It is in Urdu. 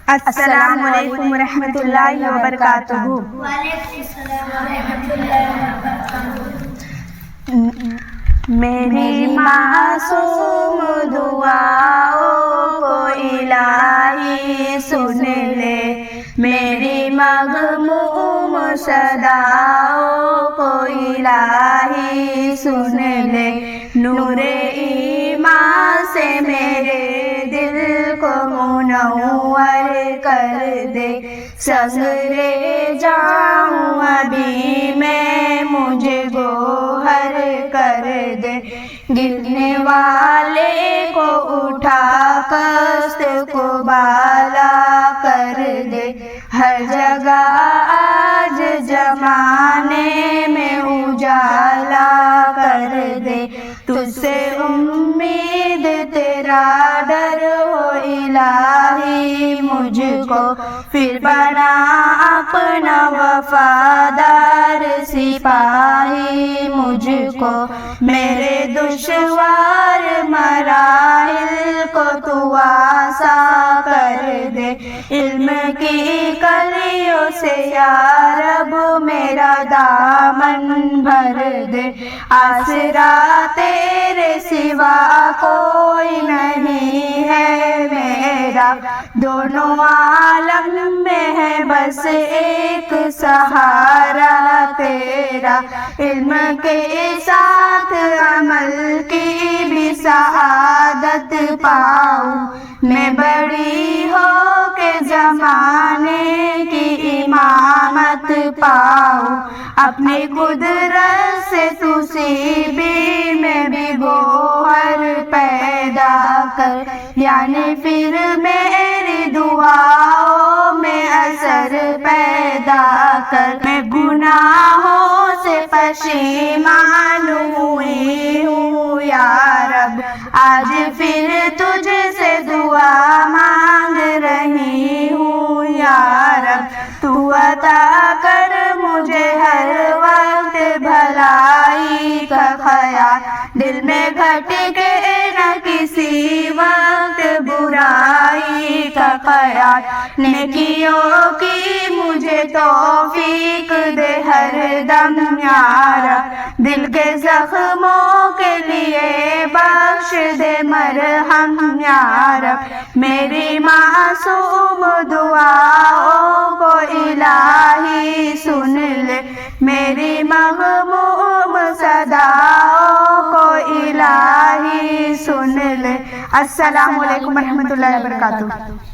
السلام علیکم ورحمۃ اللہ وبرکاتہ۔ وعلیکم السلام ورحمۃ اللہ وبرکاتہ۔ میری معصوم دعاؤں کو الہی سن لے، میری مغموم صداؤں کو الہی سن لے، نور ایمان سے میرے دل کو منور کر دے، سغرے جاؤں ابھی میں مجھے گوہر کر دے، گرنے والے کو اٹھا کست کو بالا کر دے، ہر جگہ آج زمانے میں اجالا کر دے، تجھ سے امید تیرا ڈر ہو الہی مجھ کو، پھر بنا اپنا وفادار سپاہی مجھ کو، میرے دشوار مراحل کو تو آسان کر دے، علم کی کلیوں سے یا رب میرا دامن بھر دے، آسرا تیرے سوا کوئی نہیں ہے میرا، دونوں عالم میں ہے بس ایک سہارا تیرا، علم کے ساتھ عمل کی بھی سعادت پاؤں، میں بڑی ہو کے زمانے کی امامت پاؤں، اپنی قدرت سے تو سیبی میں بھی گوہر پیدا کر، یعنی پھر میری دعاؤں میں اثر پیدا کر، میں گناہوں سے پشیمان ہوئی ہوں یا رب، آج پھر تجھ سے دعا مانگ رہی ہوں یا رب، تو عطا کر مجھے ہر وقت بھلائی کا خیال، دل میں کھٹکے نہ کسی وقت برائی کا خیال، نیکیوں کی مجھے توفیق دے ہر دم یا رب، دل کے زخموں کے لیے بخش دے مرہم یا رب، میری معصوم دعاؤں کو الہی سن لے، میری مغموم صداؤں کو الہی سن لے۔ السلام علیکم ورحمۃ اللہ وبرکاتہ۔